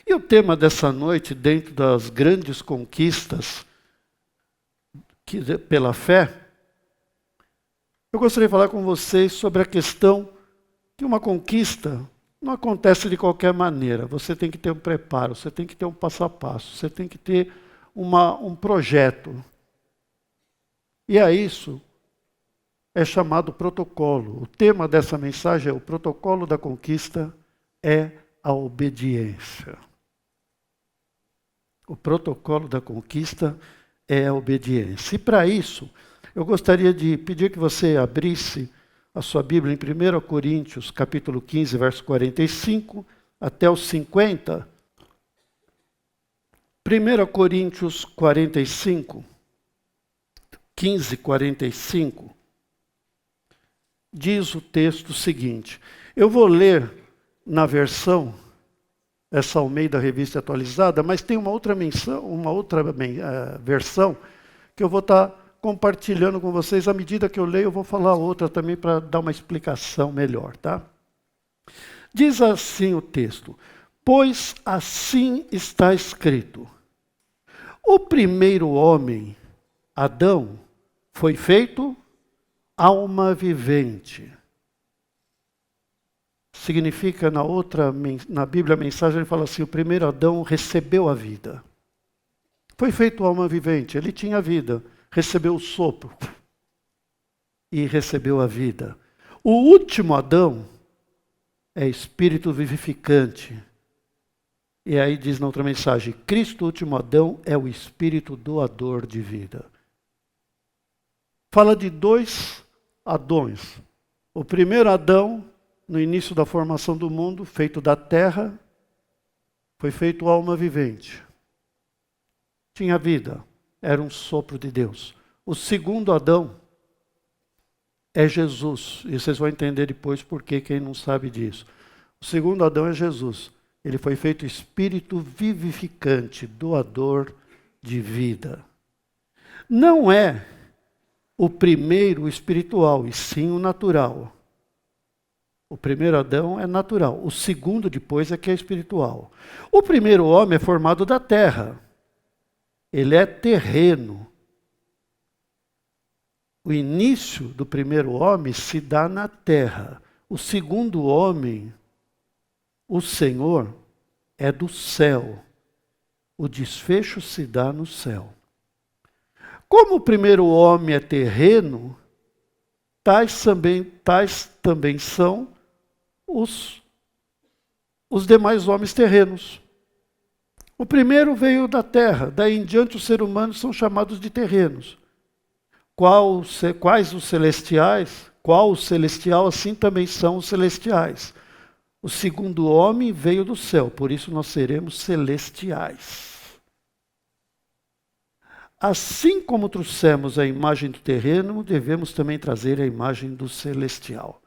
E o tema dessa noite, dentro das grandes conquistas pela fé, eu gostaria de falar com vocês sobre a questão que uma conquista não acontece de qualquer maneira. Você tem que ter um preparo, você tem que ter um passo a passo, você tem que ter um projeto. E a isso é chamado protocolo. O tema dessa mensagem é: o protocolo da conquista é a obediência. O protocolo da conquista é a obediência. E para isso, eu gostaria de pedir que você abrisse a sua Bíblia em 1 Coríntios, capítulo 15, verso 45 até os 50. 1 Coríntios 45, 15, 45, diz o texto seguinte. Eu vou ler na versão, essa Almeida Revista Atualizada, mas tem uma outra versão que eu vou estar compartilhando com vocês. À medida que eu leio, eu vou falar outra também para dar uma explicação melhor, tá? Diz assim o texto: pois assim está escrito: o primeiro homem, Adão, foi feito alma vivente. Significa, na Bíblia a mensagem ele fala assim: o primeiro Adão recebeu a vida. Foi feito alma vivente, ele tinha vida, recebeu o sopro e recebeu a vida. O último Adão é espírito vivificante. E aí diz na outra mensagem: Cristo, o último Adão, é o espírito doador de vida. Fala de dois Adões. O primeiro Adão, no início da formação do mundo, feito da terra, foi feito alma vivente. Tinha vida, era um sopro de Deus. O segundo Adão é Jesus, e vocês vão entender depois por que, quem não sabe disso. O segundo Adão é Jesus. Ele foi feito espírito vivificante, doador de vida. Não é o primeiro espiritual, e sim o natural. O primeiro Adão é natural. O segundo depois é que é espiritual. O primeiro homem é formado da terra. Ele é terreno. O início do primeiro homem se dá na terra. O segundo homem, o Senhor, é do céu. O desfecho se dá no céu. Como o primeiro homem é terreno, tais também são os demais homens terrenos. O primeiro veio da terra, daí em diante os seres humanos são chamados de terrenos. Quais os celestiais? Qual o celestial, assim também são os celestiais. O segundo homem veio do céu, por isso nós seremos celestiais. Assim como trouxemos a imagem do terreno, devemos também trazer a imagem do celestial.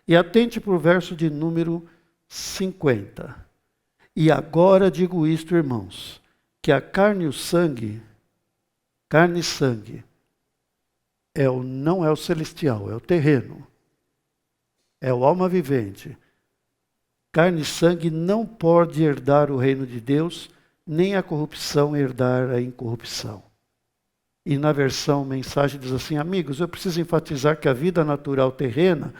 E atente para o verso de número 50. E agora digo isto, irmãos, que a carne e sangue, não é o celestial, é o terreno. É o alma vivente. Carne e sangue não pode herdar o reino de Deus, nem a corrupção herdar a incorrupção. E na versão mensagem diz assim: amigos, eu preciso enfatizar que a vida natural terrena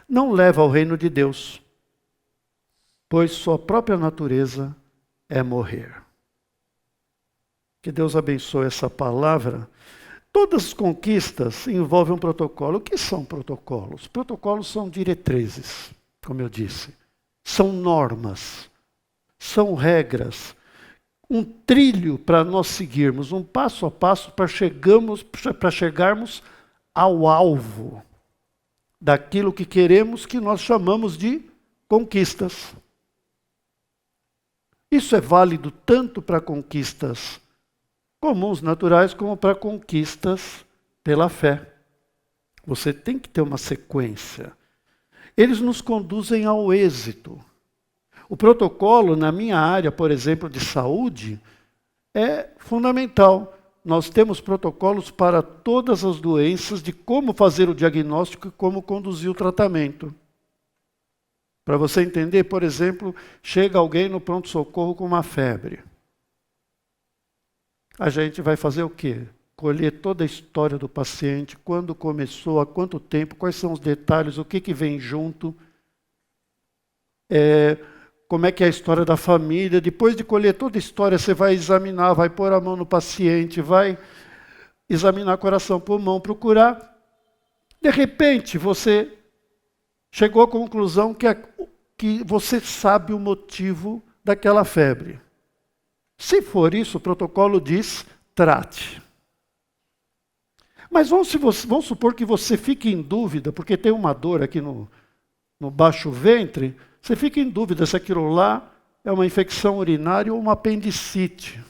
não leva ao reino de Deus, pois sua própria natureza é morrer. Que Deus abençoe essa palavra. Todas as conquistas envolvem um protocolo. O que são protocolos? Protocolos são diretrizes, como eu disse. São normas, são regras. Um trilho para nós seguirmos, um passo a passo para chegarmos ao alvo daquilo que queremos, que nós chamamos de conquistas. Isso é válido tanto para conquistas comuns, naturais, como para conquistas pela fé. Você tem que ter uma sequência. Eles nos conduzem ao êxito. O protocolo, na minha área, por exemplo, de saúde, é fundamental. Nós temos protocolos para todas as doenças, de como fazer o diagnóstico e como conduzir o tratamento. Para você entender, por exemplo, chega alguém no pronto-socorro com uma febre. A gente vai fazer o quê? Colher toda a história do paciente, quando começou, há quanto tempo, quais são os detalhes, o que vem junto, como é que é a história da família. Depois de colher toda a história, você vai examinar, vai pôr a mão no paciente, vai examinar coração, pulmão, procurar. De repente, você chegou à conclusão que você sabe o motivo daquela febre. Se for isso, o protocolo diz, trate. Mas vamos supor que você fique em dúvida, porque tem uma dor aqui no baixo ventre, você fica em dúvida se aquilo lá é uma infecção urinária ou uma apendicite.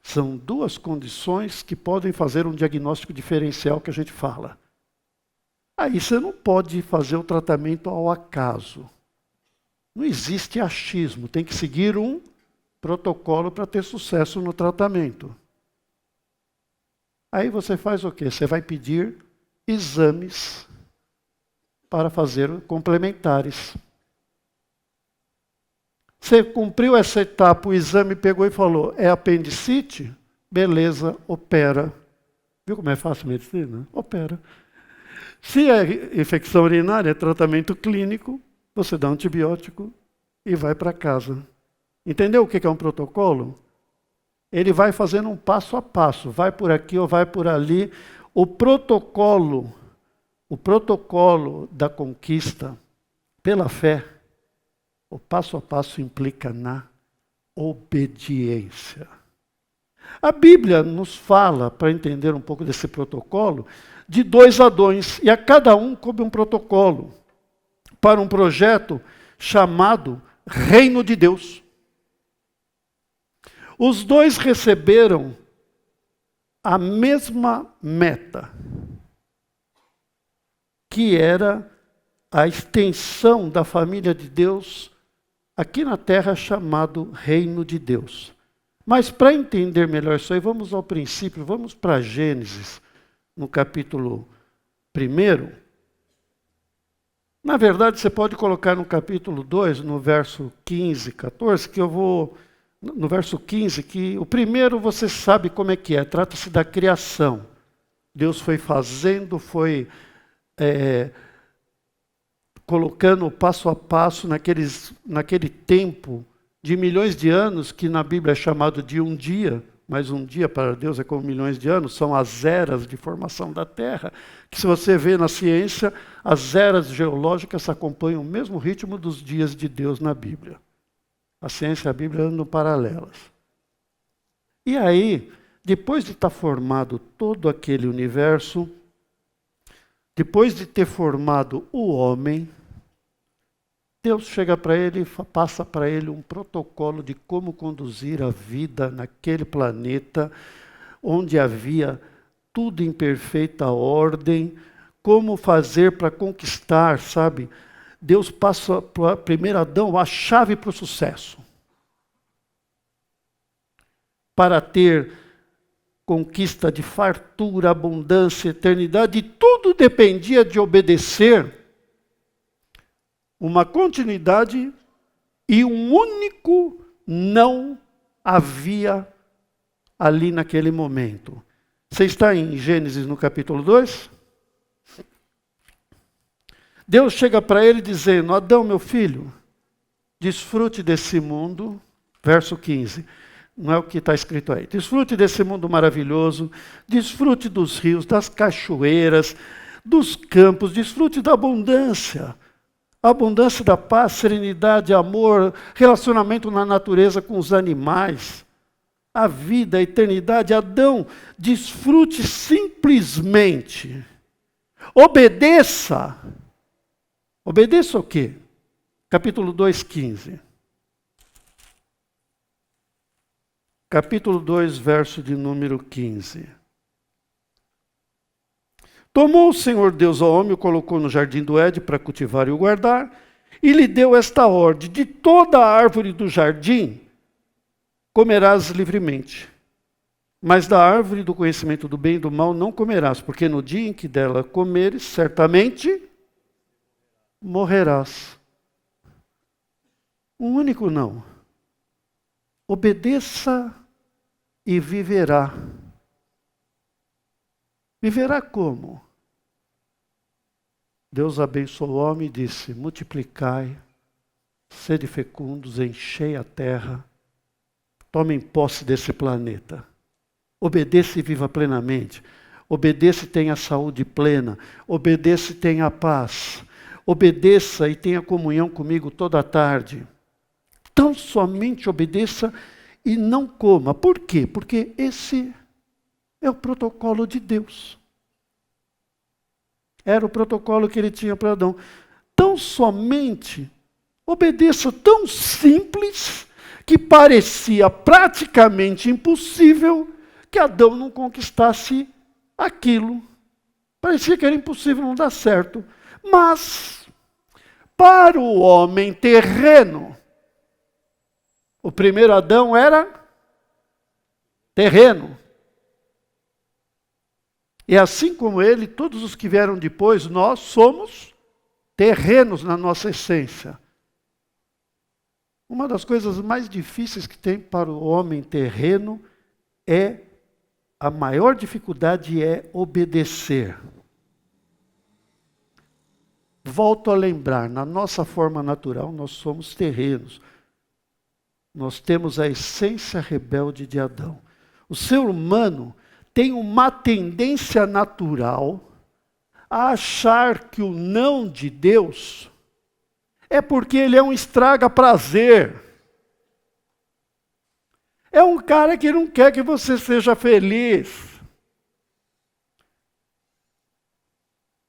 São duas condições que podem fazer um diagnóstico diferencial que a gente fala. Aí você não pode fazer o tratamento ao acaso. Não existe achismo, tem que seguir um protocolo para ter sucesso no tratamento. Aí você faz o quê? Você vai pedir exames para fazer complementares. Você cumpriu essa etapa, o exame pegou e falou, é apendicite? Beleza, opera. Viu como é fácil a medicina? Opera. Se é infecção urinária, é tratamento clínico, você dá um antibiótico e vai para casa. Entendeu o que é um protocolo? Ele vai fazendo um passo a passo, vai por aqui ou vai por ali. O protocolo da conquista pela fé, o passo a passo implica na obediência. A Bíblia nos fala, para entender um pouco desse protocolo, de 2 Adões, e a cada um coube um protocolo para um projeto chamado Reino de Deus. Os 2 receberam a mesma meta, que era a extensão da família de Deus aqui na terra, chamado Reino de Deus. Mas para entender melhor isso aí, vamos ao princípio, vamos para Gênesis, no capítulo 1. Na verdade, você pode colocar no capítulo 2, no verso 15, 14, que eu vou... No verso 15, que o primeiro você sabe como é que é, trata-se da criação. Deus foi fazendo, foi colocando passo a passo naquele tempo de milhões de anos, que na Bíblia é chamado de um dia, mas um dia para Deus é como milhões de anos, são as eras de formação da Terra, que se você vê na ciência, as eras geológicas acompanham o mesmo ritmo dos dias de Deus na Bíblia. A ciência e a Bíblia andam paralelas. E aí, depois de estar formado todo aquele universo, depois de ter formado o homem, Deus chega para ele e passa para ele um protocolo de como conduzir a vida naquele planeta, onde havia tudo em perfeita ordem, como fazer para conquistar, sabe? Deus passa para o primeiro Adão a chave para o sucesso. Para ter conquista de fartura, abundância, eternidade, e tudo dependia de obedecer uma continuidade, e um único não havia ali naquele momento. Você está em Gênesis no capítulo 2? Deus chega para ele dizendo, Adão, meu filho, desfrute desse mundo, verso 15, não é o que está escrito aí, desfrute desse mundo maravilhoso, desfrute dos rios, das cachoeiras, dos campos, desfrute da abundância, a abundância da paz, serenidade, amor, relacionamento na natureza com os animais, a vida, a eternidade. Adão, desfrute simplesmente, obedeça. Obedeça o quê? Capítulo 2, 15. Capítulo 2, verso de número 15. Tomou o Senhor Deus ao homem, o colocou no jardim do Éden para cultivar e o guardar, e lhe deu esta ordem, de toda a árvore do jardim comerás livremente, mas da árvore do conhecimento do bem e do mal não comerás, porque no dia em que dela comeres, certamente morrerás. Um único não. Obedeça e viverá. Viverá como? Deus abençoou o homem e disse: multiplicai, sede fecundos, enchei a terra, tomem posse desse planeta. Obedeça e viva plenamente. Obedeça e tenha saúde plena. Obedeça e tenha paz. Obedeça e tenha comunhão comigo toda a tarde. Tão somente obedeça e não coma. Por quê? Porque esse é o protocolo de Deus. Era o protocolo que ele tinha para Adão. Tão somente obedeça, tão simples, que parecia praticamente impossível que Adão não conquistasse aquilo. Parecia que era impossível, não dar certo. Mas, para o homem terreno, o primeiro Adão era terreno. E assim como ele, todos os que vieram depois, nós somos terrenos na nossa essência. Uma das coisas mais difíceis que tem para o homem terreno é, a maior dificuldade é obedecer. Volto a lembrar, na nossa forma natural, nós somos terrenos. Nós temos a essência rebelde de Adão. O ser humano tem uma tendência natural a achar que o não de Deus é porque ele é um estraga-prazer. É um cara que não quer que você seja feliz.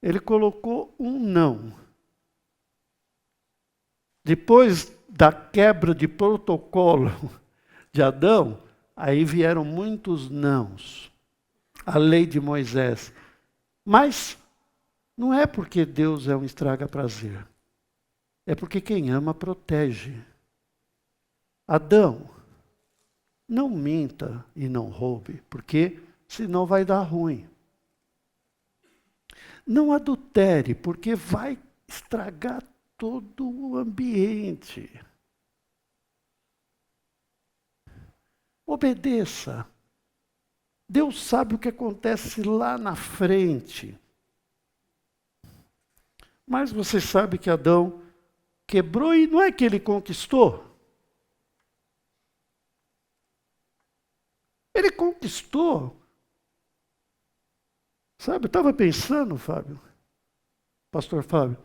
Ele colocou um não. Depois da quebra de protocolo de Adão, aí vieram muitos nãos. A lei de Moisés. Mas não é porque Deus é um estraga-prazer. É porque quem ama protege. Adão, não minta e não roube, porque senão vai dar ruim. Não adultere, porque vai estragar todo o ambiente. Obedeça. Deus sabe o que acontece lá na frente. Mas você sabe que Adão quebrou e não é que ele conquistou. Ele conquistou. Sabe, eu estava pensando, Fábio, pastor Fábio,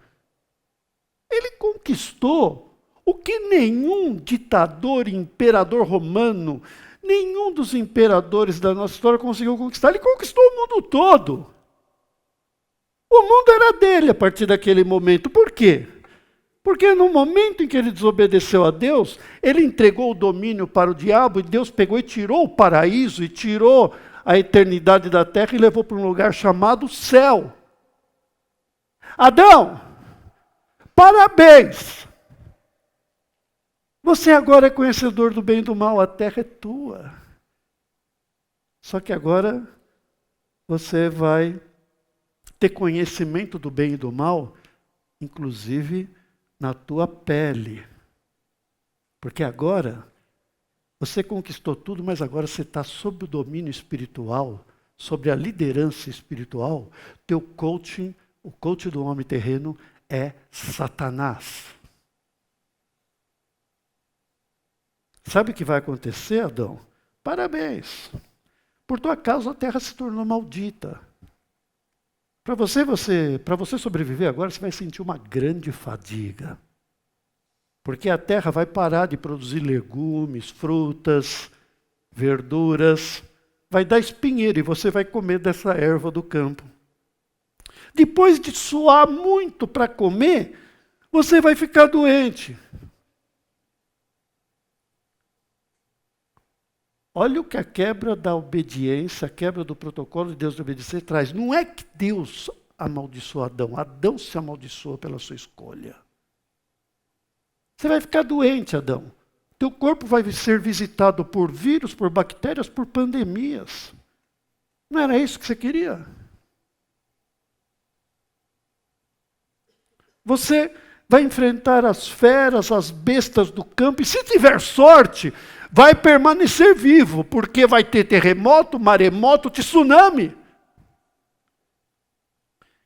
ele conquistou o que nenhum ditador, imperador romano, nenhum dos imperadores da nossa história conseguiu conquistar. Ele conquistou o mundo todo. O mundo era dele a partir daquele momento. Por quê? Porque no momento em que ele desobedeceu a Deus, ele entregou o domínio para o diabo e Deus pegou e tirou o paraíso e tirou a eternidade da terra e levou para um lugar chamado céu. Adão, parabéns! Você agora é conhecedor do bem e do mal, a terra é tua. Só que agora você vai ter conhecimento do bem e do mal, inclusive na tua pele. Porque agora você conquistou tudo, mas agora você está sob o domínio espiritual, sobre a liderança espiritual. Teu coaching, o coach do homem terreno é Satanás. Sabe o que vai acontecer, Adão? Parabéns. Por tua causa a terra se tornou maldita. Para você sobreviver agora, você vai sentir uma grande fadiga. Porque a terra vai parar de produzir legumes, frutas, verduras. Vai dar espinheiro e você vai comer dessa erva do campo. Depois de suar muito para comer, você vai ficar doente. Olha o que a quebra da obediência, a quebra do protocolo de Deus de obedecer traz. Não é que Deus amaldiçoou Adão. Adão se amaldiçoou pela sua escolha. Você vai ficar doente, Adão. Teu corpo vai ser visitado por vírus, por bactérias, por pandemias. Não era isso que você queria? Você vai enfrentar as feras, as bestas do campo, e se tiver sorte, vai permanecer vivo, porque vai ter terremoto, maremoto, tsunami.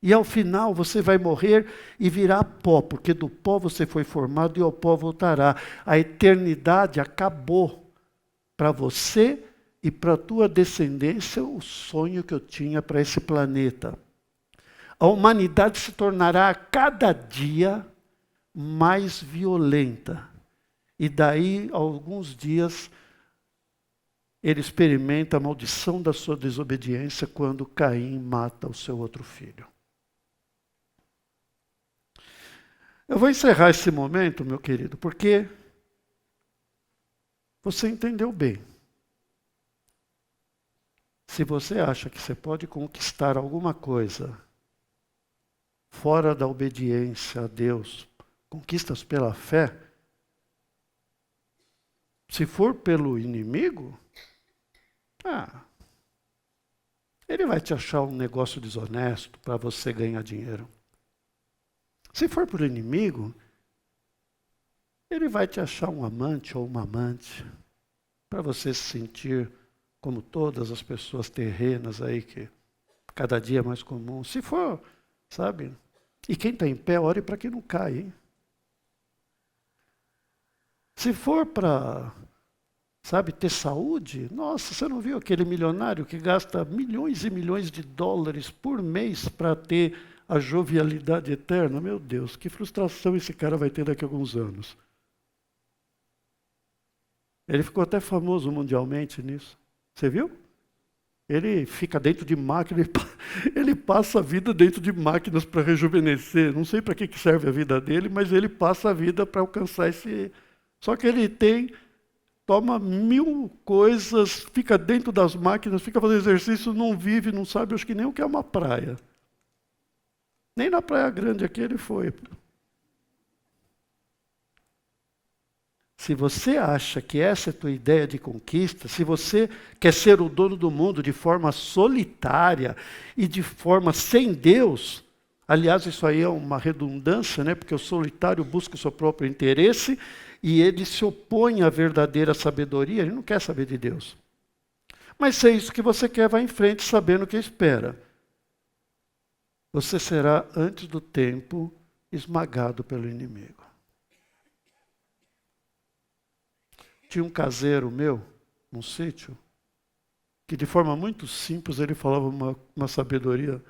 E ao final você vai morrer e virar pó, porque do pó você foi formado e ao pó voltará. A eternidade acabou para você e para a tua descendência, o sonho que eu tinha para esse planeta. A humanidade se tornará a cada dia mais violenta. E daí, a alguns dias, ele experimenta a maldição da sua desobediência quando Caim mata o seu outro filho. Eu vou encerrar esse momento, meu querido, porque você entendeu bem. Se você acha que você pode conquistar alguma coisa fora da obediência a Deus, conquistas pela fé, se for pelo inimigo, ele vai te achar um negócio desonesto para você ganhar dinheiro. Se for por inimigo, ele vai te achar um amante ou uma amante para você se sentir como todas as pessoas terrenas aí, que cada dia é mais comum. Se for, sabe? E quem está em pé, ore para que não caia, hein? Se for para, sabe, ter saúde, nossa, você não viu aquele milionário que gasta milhões e milhões de dólares por mês para ter a jovialidade eterna? Meu Deus, que frustração esse cara vai ter daqui a alguns anos. Ele ficou até famoso mundialmente nisso. Você viu? Ele fica dentro de máquinas, ele passa a vida dentro de máquinas para rejuvenescer. Não sei para que serve a vida dele, mas ele passa a vida para alcançar esse... Só que ele toma 1000 coisas, fica dentro das máquinas, fica fazendo exercício, não vive, não sabe, acho que nem o que é uma praia. Nem na Praia Grande aqui ele foi. Se você acha que essa é a tua ideia de conquista, se você quer ser o dono do mundo de forma solitária e de forma sem Deus, aliás, isso aí é uma redundância, né? Porque o solitário busca o seu próprio interesse e ele se opõe à verdadeira sabedoria, ele não quer saber de Deus. Mas se é isso que você quer, vá em frente sabendo o que espera. Você será, antes do tempo, esmagado pelo inimigo. Tinha um caseiro meu, num sítio, que de forma muito simples ele falava uma sabedoria,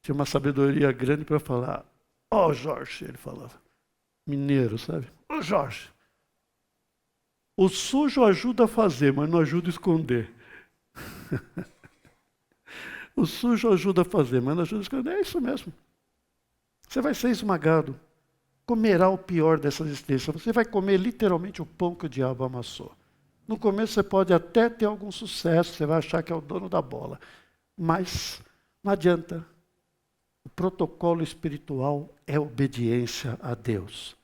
tinha uma sabedoria grande para falar. Ó, Jorge, ele falava, mineiro, sabe? Ó, Jorge, o sujo ajuda a fazer, mas não ajuda a esconder. O sujo ajuda a fazer, mas não ajuda a esconder. É isso mesmo. Você vai ser esmagado. Comerá o pior dessa existência. Você vai comer literalmente o pão que o diabo amassou. No começo você pode até ter algum sucesso, você vai achar que é o dono da bola. Mas não adianta. O protocolo espiritual é obediência a Deus.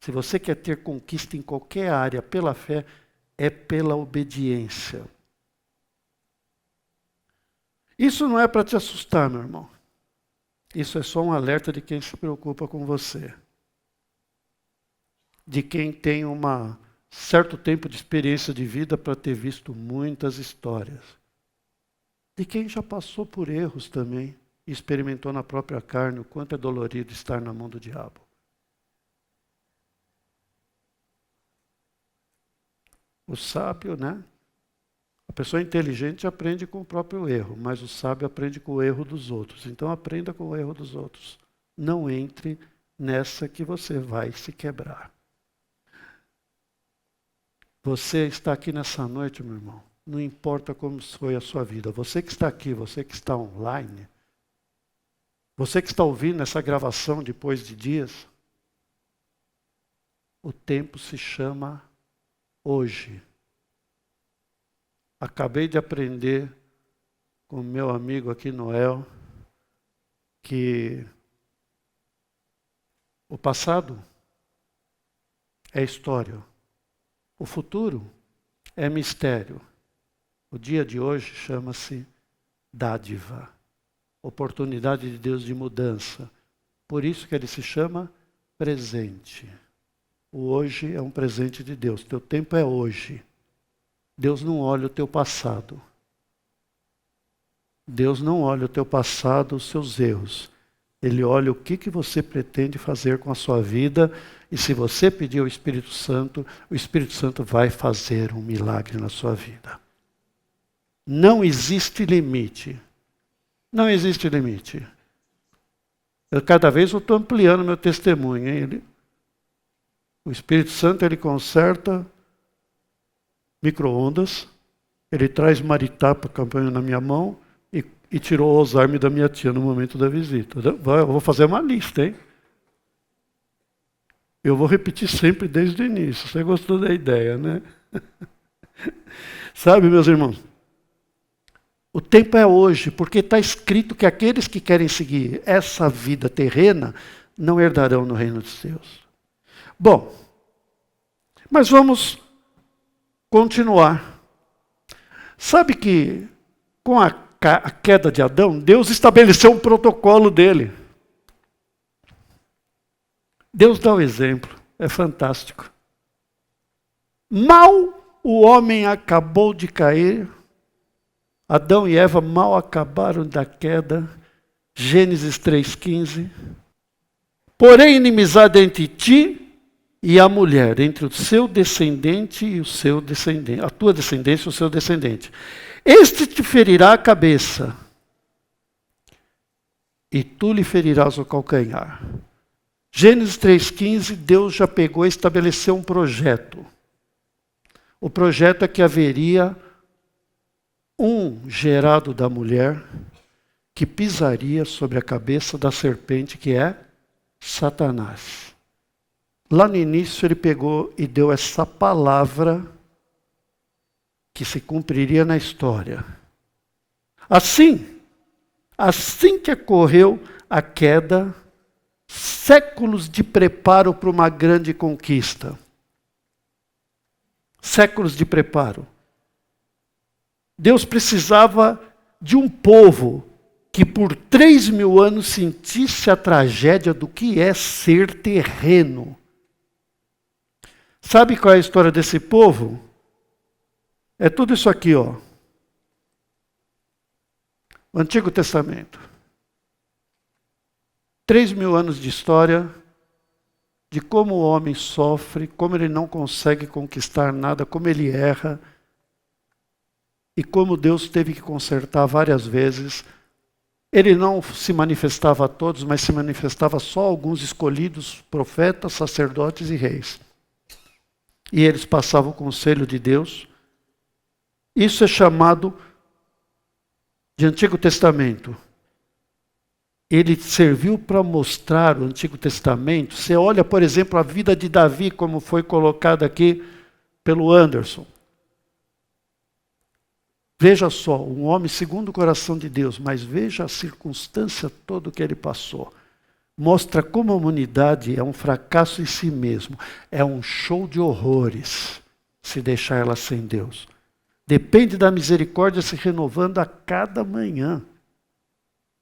Se você quer ter conquista em qualquer área pela fé, é pela obediência. Isso não é para te assustar, meu irmão. Isso é só um alerta de quem se preocupa com você. De quem tem certo tempo de experiência de vida para ter visto muitas histórias. De quem já passou por erros também e experimentou na própria carne o quanto é dolorido estar na mão do diabo. O sábio, né? A pessoa inteligente aprende com o próprio erro, mas o sábio aprende com o erro dos outros. Então aprenda com o erro dos outros. Não entre nessa que você vai se quebrar. Você está aqui nessa noite, meu irmão. Não importa como foi a sua vida. Você que está aqui, você que está online, você que está ouvindo essa gravação depois de dias, o tempo se chama hoje. Acabei de aprender com o meu amigo aqui, Noel, que o passado é história. O futuro é mistério. O dia de hoje chama-se dádiva. Oportunidade de Deus de mudança. Por isso que ele se chama presente. O hoje é um presente de Deus. Teu tempo é hoje. Deus não olha o teu passado. Deus não olha o teu passado, os seus erros. Ele olha o que você pretende fazer com a sua vida. E se você pedir ao Espírito Santo, o Espírito Santo vai fazer um milagre na sua vida. Não existe limite. Não existe limite. Cada vez eu estou ampliando meu testemunho. Hein? O Espírito Santo, ele conserta micro-ondas, ele traz maritá para a campanha na minha mão e tirou o Alzheimer da minha tia no momento da visita. Eu vou fazer uma lista, hein? Eu vou repetir sempre desde o início. Você gostou da ideia, né? Sabe, meus irmãos? O tempo é hoje, porque está escrito que aqueles que querem seguir essa vida terrena não herdarão no reino dos céus. Bom, mas vamos continuar. Sabe que com a queda de Adão, Deus estabeleceu um protocolo dele. Deus dá o exemplo, é fantástico. Mal o homem acabou de cair, Adão e Eva mal acabaram da queda, Gênesis 3,15. Porém, inimizade entre ti e a mulher, entre o seu descendente e o seu descendente, a tua descendência e o seu descendente. Este te ferirá a cabeça, e tu lhe ferirás o calcanhar. Gênesis 3,15, Deus já pegou e estabeleceu um projeto. O projeto é que haveria um gerado da mulher que pisaria sobre a cabeça da serpente, que é Satanás. Lá no início ele pegou e deu essa palavra que se cumpriria na história. Assim que ocorreu a queda, séculos de preparo para uma grande conquista. Séculos de preparo. Deus precisava de um povo que por 3.000 anos sentisse a tragédia do que é ser terreno. Sabe qual é a história desse povo? É tudo isso aqui, ó. O Antigo Testamento. 3.000 anos de história de como o homem sofre, como ele não consegue conquistar nada, como ele erra, e como Deus teve que consertar várias vezes. Ele não se manifestava a todos, mas se manifestava só a alguns escolhidos, profetas, sacerdotes e reis. E eles passavam o conselho de Deus. Isso é chamado de Antigo Testamento. Ele serviu para mostrar o Antigo Testamento. Você olha, por exemplo, a vida de Davi, como foi colocada aqui pelo Anderson. Veja só, um homem segundo o coração de Deus, mas veja a circunstância toda que ele passou. Mostra como a humanidade é um fracasso em si mesmo. É um show de horrores, se deixar ela sem Deus. Depende da misericórdia se renovando a cada manhã.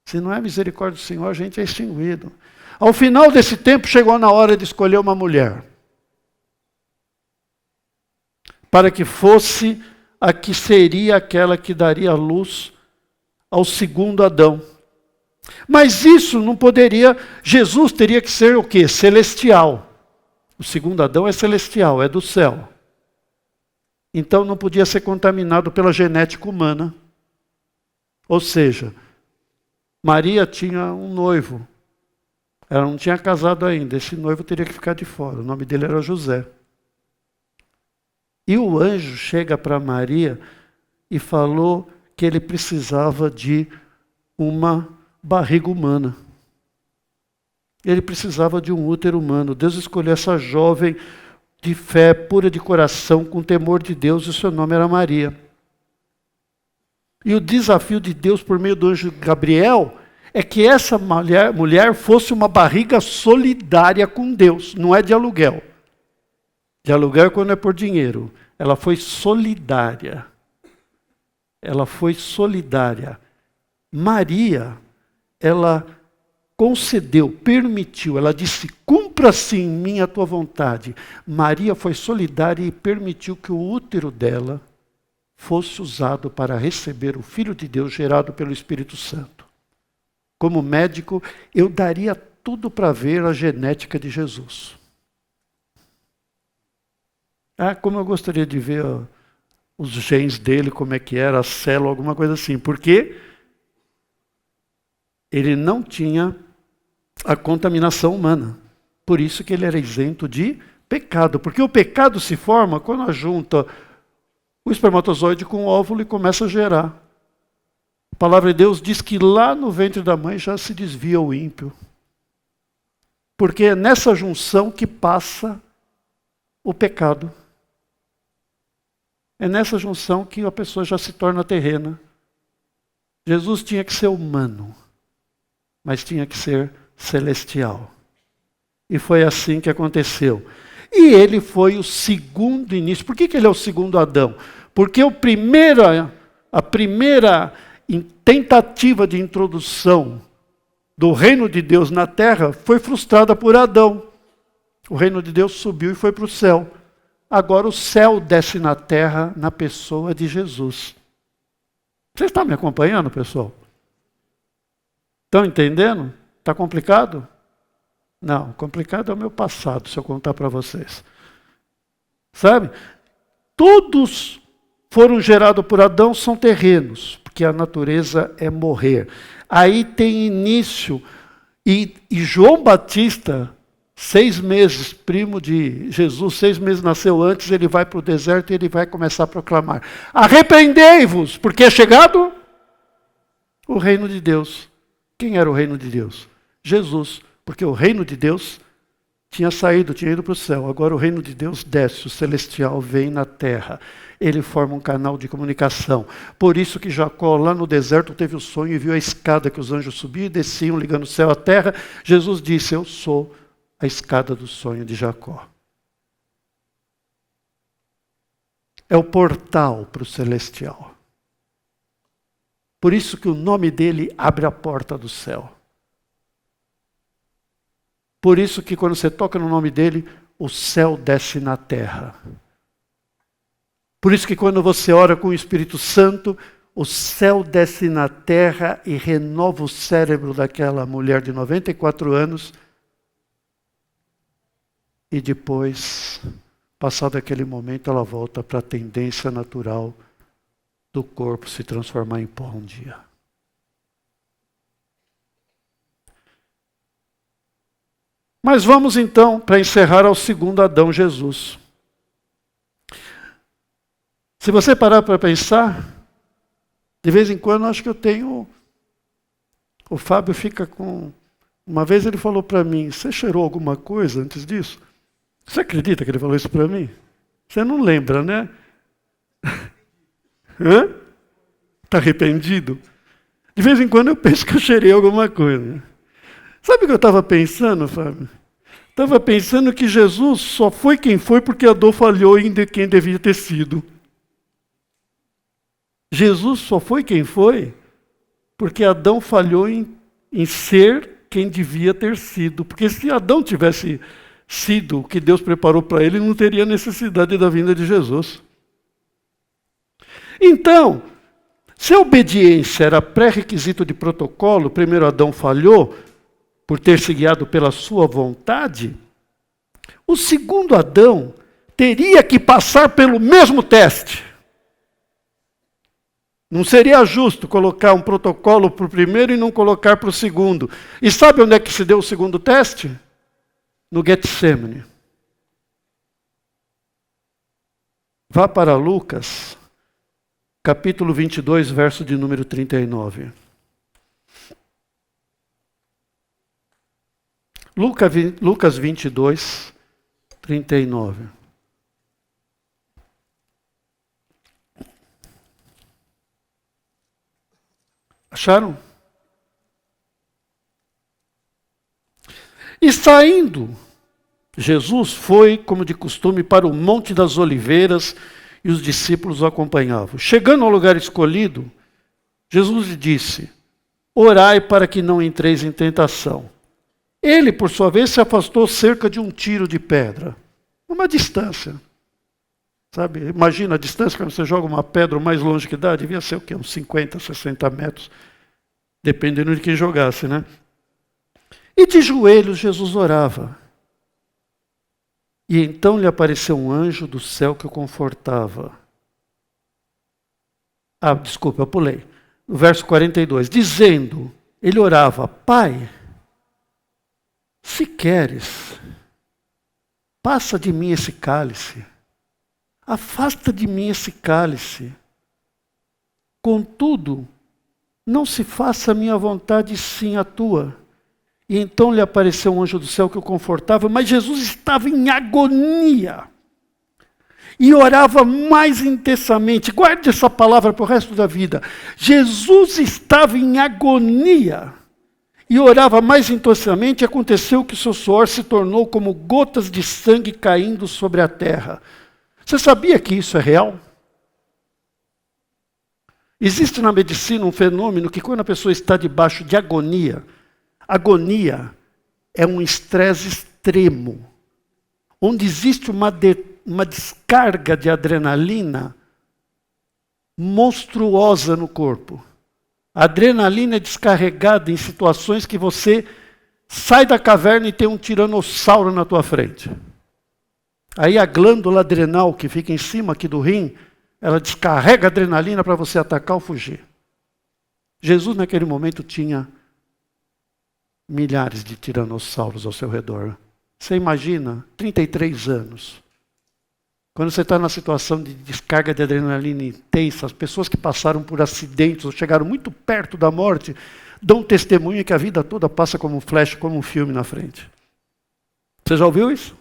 Se não é misericórdia do Senhor, a gente é extinguido. Ao final desse tempo, chegou na hora de escolher uma mulher. Para que fosse a que seria aquela que daria luz ao segundo Adão. Mas isso não poderia, Jesus teria que ser o quê? Celestial. O segundo Adão é celestial, é do céu. Então não podia ser contaminado pela genética humana. Ou seja, Maria tinha um noivo. Ela não tinha casado ainda, esse noivo teria que ficar de fora. O nome dele era José. E o anjo chega para Maria e falou que ele precisava de uma barriga humana. Ele precisava de um útero humano. Deus escolheu essa jovem de fé, pura de coração, com temor de Deus, e o seu nome era Maria. E o desafio de Deus por meio do anjo Gabriel é que essa mulher fosse uma barriga solidária com Deus, não é de aluguel. De aluguel é quando é por dinheiro. Ela foi solidária. Ela foi solidária. Maria, ela concedeu, permitiu, ela disse, cumpra-se em mim a tua vontade. Maria foi solidária e permitiu que o útero dela fosse usado para receber o Filho de Deus gerado pelo Espírito Santo. Como médico, eu daria tudo para ver a genética de Jesus. Como eu gostaria de ver os genes dele, como é que era, a célula, alguma coisa assim. Porque ele não tinha a contaminação humana. Por isso que ele era isento de pecado. Porque o pecado se forma quando junta o espermatozoide com o óvulo e começa a gerar. A palavra de Deus diz que lá no ventre da mãe já se desvia o ímpio. Porque é nessa junção que passa o pecado. É nessa junção que a pessoa já se torna terrena. Jesus tinha que ser humano, mas tinha que ser celestial. E foi assim que aconteceu. E ele foi o segundo início. Por que ele é o segundo Adão? Porque a primeira tentativa de introdução do reino de Deus na terra foi frustrada por Adão. O reino de Deus subiu e foi para o céu. Agora o céu desce na terra na pessoa de Jesus. Vocês estão me acompanhando, pessoal? Estão entendendo? Está complicado? Não, complicado é o meu passado, se eu contar para vocês. Sabe? Todos foram gerados por Adão, são terrenos, porque a natureza é morrer. Aí tem início, e João Batista, 6 meses, primo de Jesus, 6 meses nasceu antes, ele vai para o deserto e ele vai começar a proclamar: arrependei-vos, porque é chegado o reino de Deus. Quem era o reino de Deus? Jesus, porque o reino de Deus tinha ido para o céu. Agora o reino de Deus desce, o celestial vem na terra. Ele forma um canal de comunicação. Por isso que Jacó, lá no deserto, teve o sonho e viu a escada que os anjos subiam e desciam, ligando o céu à terra. Jesus disse: eu sou a escada do sonho de Jacó. É o portal para o celestial. Por isso que o nome dele abre a porta do céu. Por isso que quando você toca no nome dele, o céu desce na terra. Por isso que quando você ora com o Espírito Santo, o céu desce na terra e renova o cérebro daquela mulher de 94 anos. E depois, passado aquele momento, ela volta para a tendência natural do corpo se transformar em pó um dia. Mas vamos então, para encerrar, ao segundo Adão, Jesus. Se você parar para pensar, de vez em quando acho que eu tenho... O Fábio fica com... Uma vez ele falou para mim: você cheirou alguma coisa antes disso? Você acredita que ele falou isso para mim? Você não lembra, né? Está arrependido? De vez em quando eu penso que eu cheirei alguma coisa. Sabe o que eu estava pensando, Fábio? Estava pensando que Jesus só foi quem foi porque Adão falhou em quem devia ter sido. Jesus só foi quem foi porque Adão falhou em ser quem devia ter sido. Porque se Adão tivesse sido o que Deus preparou para ele, não teria necessidade da vinda de Jesus. Então, se a obediência era pré-requisito de protocolo, primeiro Adão falhou por ter se guiado pela sua vontade, o segundo Adão teria que passar pelo mesmo teste. Não seria justo colocar um protocolo para o primeiro e não colocar para o segundo. E sabe onde é que se deu o segundo teste? No Getsemane. Vá para Lucas, capítulo 22, verso de número 39. Lucas 22, 39. Acharam? E saindo, Jesus foi, como de costume, para o Monte das Oliveiras e os discípulos o acompanhavam. Chegando ao lugar escolhido, Jesus lhe disse: orai para que não entreis em tentação. Ele, por sua vez, se afastou cerca de um tiro de pedra. Uma distância. Sabe? Imagina a distância quando você joga uma pedra o mais longe que dá, devia ser o quê? Uns 50, 60 metros. Dependendo de quem jogasse, né? E de joelhos Jesus orava. E então lhe apareceu um anjo do céu que o confortava. Desculpa, eu pulei. No verso 42, dizendo, ele orava, Pai, se queres, passa de mim esse cálice. Afasta de mim esse cálice. Contudo, não se faça a minha vontade, sim a tua. E então lhe apareceu um anjo do céu que o confortava, mas Jesus estava em agonia. E orava mais intensamente. Guarde essa palavra para o resto da vida. Jesus estava em agonia. E orava mais intensamente, e aconteceu que seu suor se tornou como gotas de sangue caindo sobre a terra. Você sabia que isso é real? Existe na medicina um fenômeno que quando a pessoa está debaixo de agonia é um estresse extremo, onde existe uma descarga de adrenalina monstruosa no corpo. A adrenalina é descarregada em situações que você sai da caverna e tem um tiranossauro na tua frente. Aí a glândula adrenal que fica em cima aqui do rim, ela descarrega a adrenalina para você atacar ou fugir. Jesus naquele momento tinha milhares de tiranossauros ao seu redor. Você imagina, 33 anos. Quando você está na situação de descarga de adrenalina intensa, as pessoas que passaram por acidentes ou chegaram muito perto da morte, dão testemunho que a vida toda passa como um flash, como um filme na frente. Você já ouviu isso?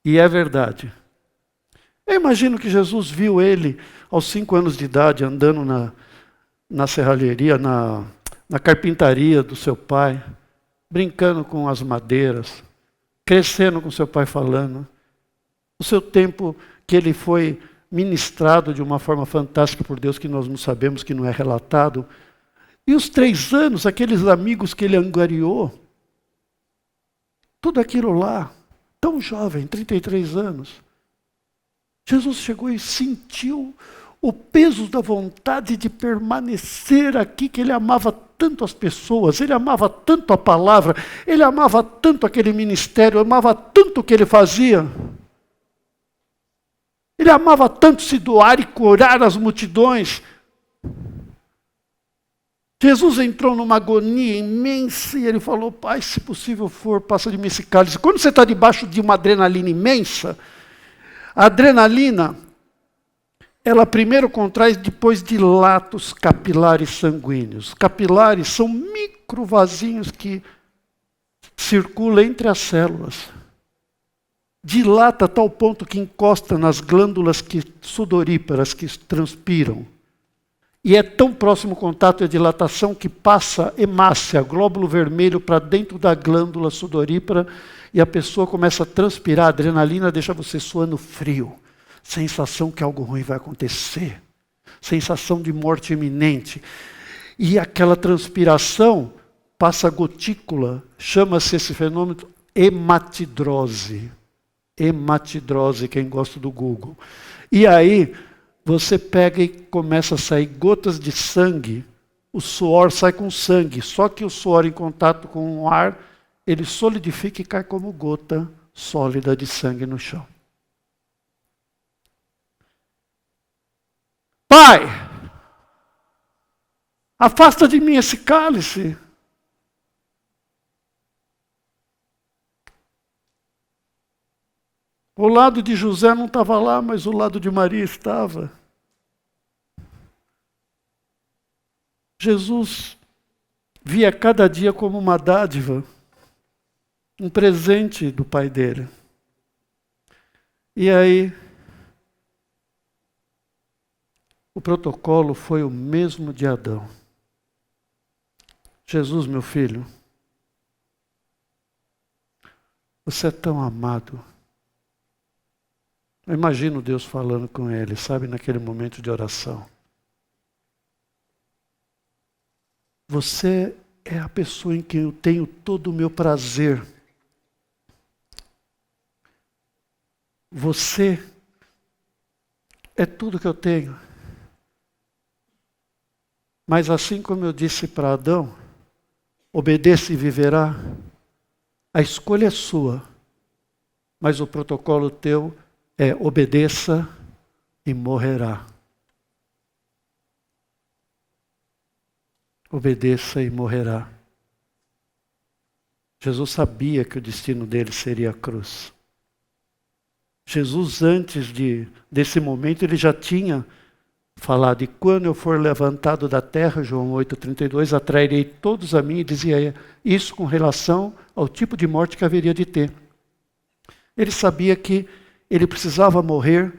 E é verdade. Eu imagino que Jesus viu ele aos 5 anos de idade, andando na serralheria, na carpintaria do seu pai, brincando com as madeiras, crescendo com seu pai falando. O seu tempo que ele foi ministrado de uma forma fantástica por Deus, que nós não sabemos, que não é relatado. E os 3 anos, aqueles amigos que ele angariou, tudo aquilo lá, tão jovem, 33 anos. Jesus chegou e sentiu o peso da vontade de permanecer aqui, que ele amava tanto as pessoas, ele amava tanto a palavra, ele amava tanto aquele ministério, amava tanto o que ele fazia. Ele amava tanto se doar e curar as multidões. Jesus entrou numa agonia imensa e ele falou, Pai, se possível for, passa de mim esse cálice. Quando você está debaixo de uma adrenalina imensa, a adrenalina, ela primeiro contrai, depois dilata os capilares sanguíneos. Capilares são microvasinhos que circulam entre as células. Dilata a tal ponto que encosta nas glândulas sudoríparas que transpiram. E é tão próximo o contato e a dilatação que passa hemácia, glóbulo vermelho, para dentro da glândula sudorípara e a pessoa começa a transpirar. A adrenalina deixa você suando frio. Sensação que algo ruim vai acontecer. Sensação de morte iminente. E aquela transpiração passa a gotícula. Chama-se esse fenômeno hematidrose. Hematidrose, quem gosta do Google. E aí, você pega e começa a sair gotas de sangue, o suor sai com sangue, só que o suor em contato com o ar, ele solidifica e cai como gota sólida de sangue no chão. Pai, afasta de mim esse cálice. O lado de José não estava lá, mas o lado de Maria estava. Jesus via cada dia como uma dádiva, um presente do Pai dele. E aí, o protocolo foi o mesmo de Adão. Jesus, meu filho, você é tão amado. Eu imagino Deus falando com ele, sabe, naquele momento de oração. Você é a pessoa em quem eu tenho todo o meu prazer. Você é tudo que eu tenho. Mas assim como eu disse para Adão, obedeça e viverá. A escolha é sua, mas o protocolo teu é obedeça e morrerá. Obedeça e morrerá. Jesus sabia que o destino dele seria a cruz. Jesus, antes desse momento, ele já tinha falado: e quando eu for levantado da terra, João 8,32, atrairei todos a mim, e dizia isso com relação ao tipo de morte que haveria de ter. Ele sabia que ele precisava morrer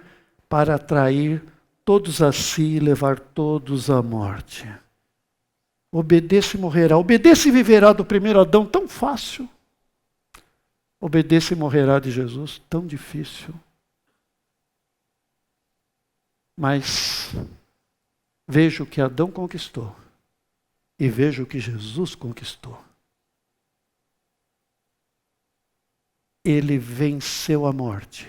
para atrair todos a si e levar todos à morte. Obedeça e morrerá. Obedeça e viverá do primeiro Adão, tão fácil. Obedeça e morrerá de Jesus, tão difícil. Mas veja o que Adão conquistou e veja o que Jesus conquistou. Ele venceu a morte.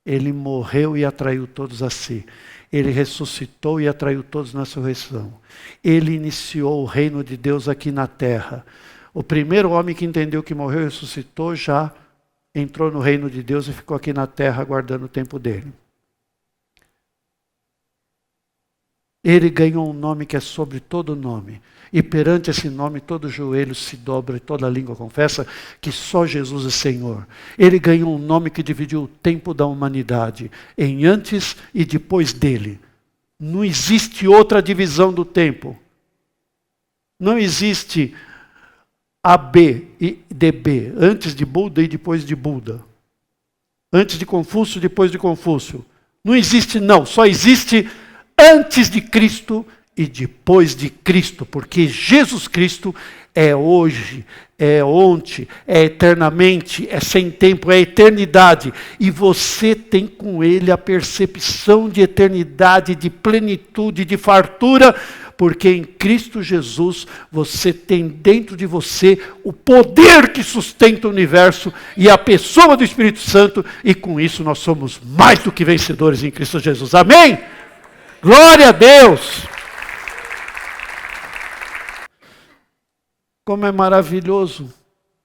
Ele morreu e atraiu todos a si. Ele ressuscitou e atraiu todos na ressurreição. Ele iniciou o reino de Deus aqui na terra. O primeiro homem que entendeu que morreu e ressuscitou já entrou no reino de Deus e ficou aqui na terra aguardando o tempo dele. Ele ganhou um nome que é sobre todo nome. E perante esse nome todo joelho se dobra e toda língua confessa que só Jesus é Senhor. Ele ganhou um nome que dividiu o tempo da humanidade em antes e depois dele. Não existe outra divisão do tempo. Não existe AB e DB, antes de Buda e depois de Buda. Antes de Confúcio, depois de Confúcio. Não existe não, só existe antes de Cristo e depois de Cristo, porque Jesus Cristo é hoje, é ontem, é eternamente, é sem tempo, é eternidade. E você tem com Ele a percepção de eternidade, de plenitude, de fartura, porque em Cristo Jesus você tem dentro de você o poder que sustenta o universo e a pessoa do Espírito Santo, e com isso nós somos mais do que vencedores em Cristo Jesus. Amém? Glória a Deus! Como é maravilhoso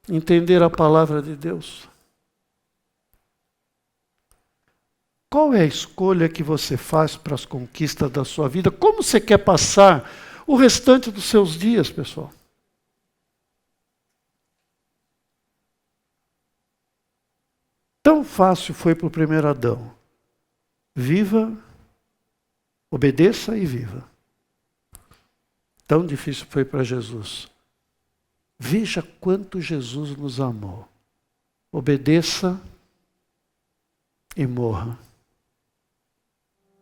entender a palavra de Deus. Qual é a escolha que você faz para as conquistas da sua vida? Como você quer passar o restante dos seus dias, pessoal? Tão fácil foi para o primeiro Adão. Viva, obedeça e viva. Tão difícil foi para Jesus. Veja quanto Jesus nos amou. Obedeça e morra.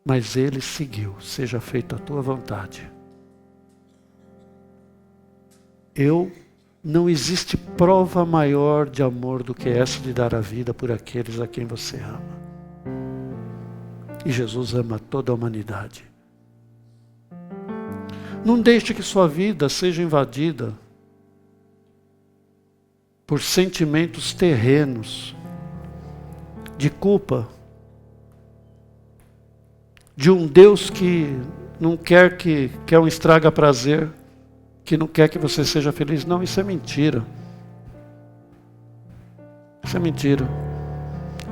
Mas ele seguiu. Seja feita a tua vontade. Não existe prova maior de amor do que essa de dar a vida por aqueles a quem você ama. E Jesus ama toda a humanidade. Não deixe que sua vida seja invadida por sentimentos terrenos, de culpa, de um Deus que não quer um estraga prazer, que não quer que você seja feliz. Não, isso é mentira. Isso é mentira.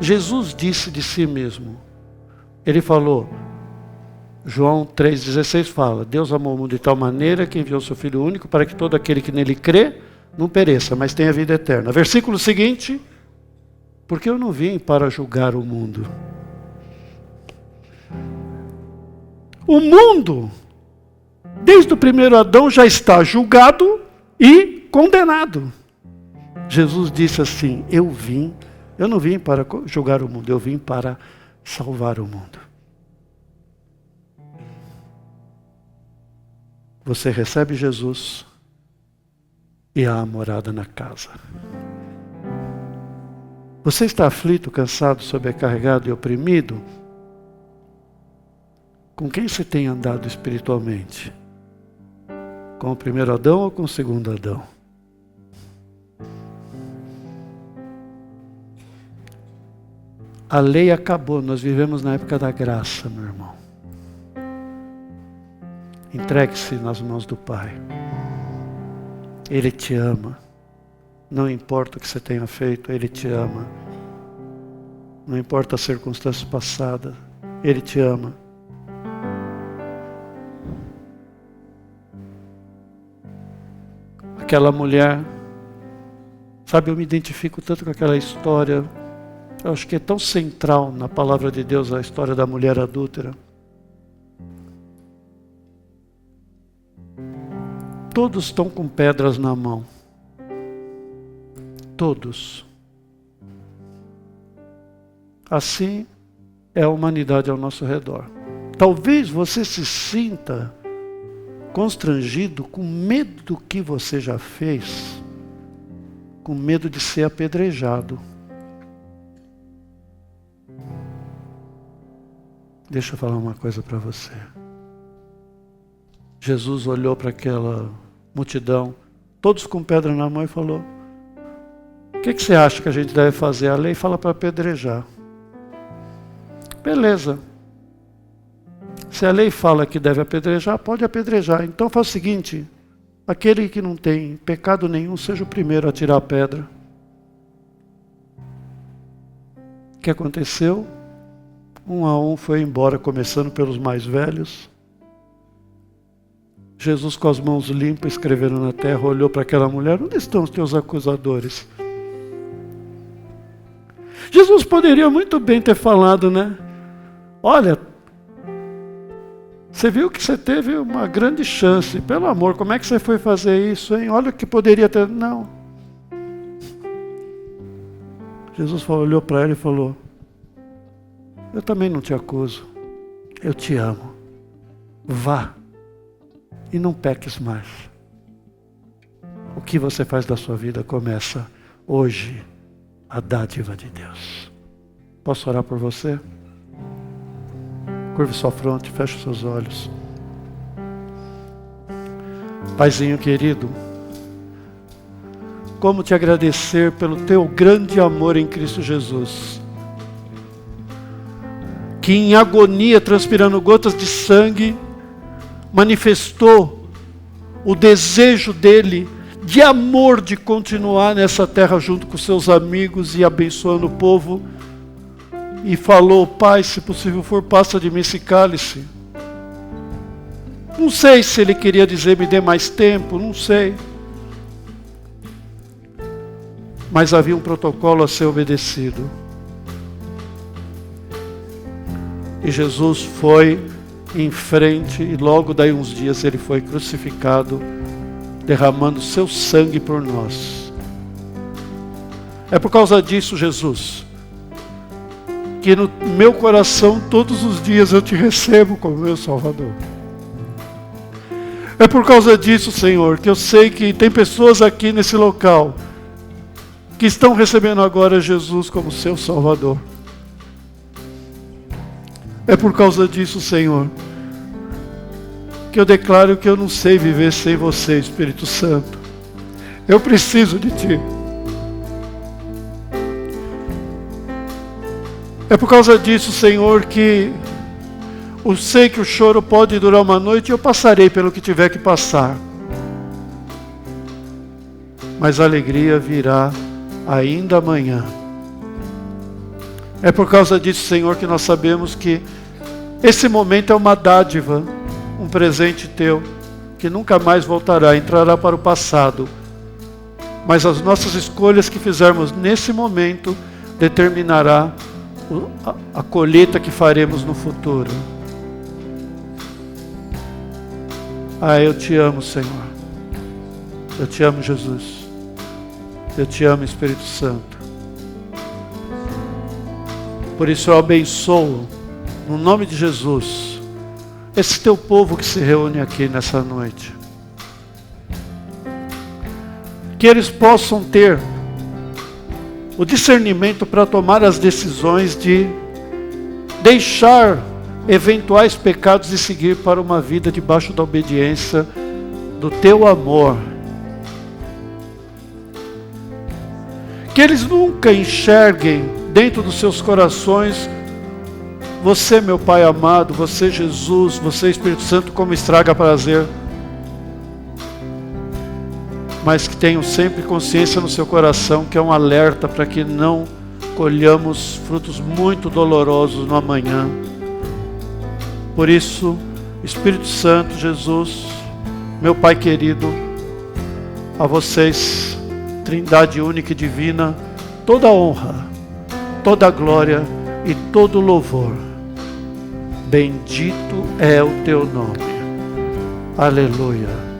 Jesus disse de si mesmo, ele falou, João 3,16 fala, Deus amou o mundo de tal maneira que enviou seu Filho único para que todo aquele que nele crê não pereça, mas tenha vida eterna. Versículo seguinte, porque eu não vim para julgar o mundo. O mundo, desde o primeiro Adão, já está julgado e condenado. Jesus disse assim, eu não vim para julgar o mundo, eu vim para salvar o mundo. Você recebe Jesus e há a morada na casa. Você está aflito, cansado, sobrecarregado e oprimido? Com quem você tem andado espiritualmente? Com o primeiro Adão ou com o segundo Adão? A lei acabou, nós vivemos na época da graça, meu irmão. Entregue-se nas mãos do Pai. Ele te ama. Não importa o que você tenha feito, Ele te ama. Não importa as circunstâncias passadas, Ele te ama. Aquela mulher, sabe, eu me identifico tanto com aquela história. Eu acho que é tão central na palavra de Deus a história da mulher adúltera. Todos estão com pedras na mão. Todos. Assim é a humanidade ao nosso redor. Talvez você se sinta constrangido com medo do que você já fez, com medo de ser apedrejado. Deixa eu falar uma coisa para você. Jesus olhou para aquela multidão, todos com pedra na mão, e falou: o que você acha que a gente deve fazer? A lei fala para apedrejar. Beleza. Se a lei fala que deve apedrejar, pode apedrejar. Então faz o seguinte: aquele que não tem pecado nenhum, seja o primeiro a tirar a pedra. O que aconteceu? Um a um foi embora, começando pelos mais velhos. Jesus, com as mãos limpas, escrevendo na terra, olhou para aquela mulher: onde estão os teus acusadores? Jesus poderia muito bem ter falado, né? Olha, você viu que você teve uma grande chance. Pelo amor, como é que você foi fazer isso, hein? Olha o que poderia ter... Não. Jesus olhou para ela e falou: eu também não te acuso. Eu te amo. Vá e não peques mais. O que você faz da sua vida começa hoje, a dádiva de Deus. Posso orar por você? Curve sua fronte, feche seus olhos. Paizinho querido, como te agradecer pelo teu grande amor em Cristo Jesus, que em agonia, transpirando gotas de sangue, manifestou o desejo dele de amor, de continuar nessa terra junto com seus amigos e abençoando o povo. E falou: Pai, se possível for, passa de mim esse cálice. Não sei se ele queria dizer: me dê mais tempo, não sei. Mas havia um protocolo a ser obedecido. E Jesus foi em frente, e logo daí uns dias ele foi crucificado, derramando seu sangue por nós. É por causa disso, Jesus, que no meu coração todos os dias eu te recebo como meu Salvador. É por causa disso, Senhor, que eu sei que tem pessoas aqui nesse local que estão recebendo agora Jesus como seu Salvador. É por causa disso, Senhor, que eu declaro que eu não sei viver sem você, Espírito Santo. Eu preciso de Ti. É por causa disso, Senhor, que eu sei que o choro pode durar uma noite e eu passarei pelo que tiver que passar. Mas a alegria virá ainda amanhã. É por causa disso, Senhor, que nós sabemos que esse momento é uma dádiva, um presente Teu, que nunca mais voltará, entrará para o passado. Mas as nossas escolhas que fizermos nesse momento determinará a colheita que faremos no futuro. Ah, eu te amo, Senhor. Eu te amo, Jesus. Eu te amo, Espírito Santo. Por isso eu abençoo, no nome de Jesus, esse teu povo que se reúne aqui nessa noite. Que eles possam ter o discernimento para tomar as decisões de deixar eventuais pecados e seguir para uma vida debaixo da obediência do teu amor. Que eles nunca enxerguem dentro dos seus corações você, meu Pai amado, você, Jesus, você, Espírito Santo, como estraga prazer. Mas que tenham sempre consciência no seu coração que é um alerta para que não colhamos frutos muito dolorosos no amanhã. Por isso, Espírito Santo, Jesus, meu Pai querido, a vocês, Trindade única e divina, toda honra, toda glória e todo louvor. Bendito é o teu nome. Aleluia.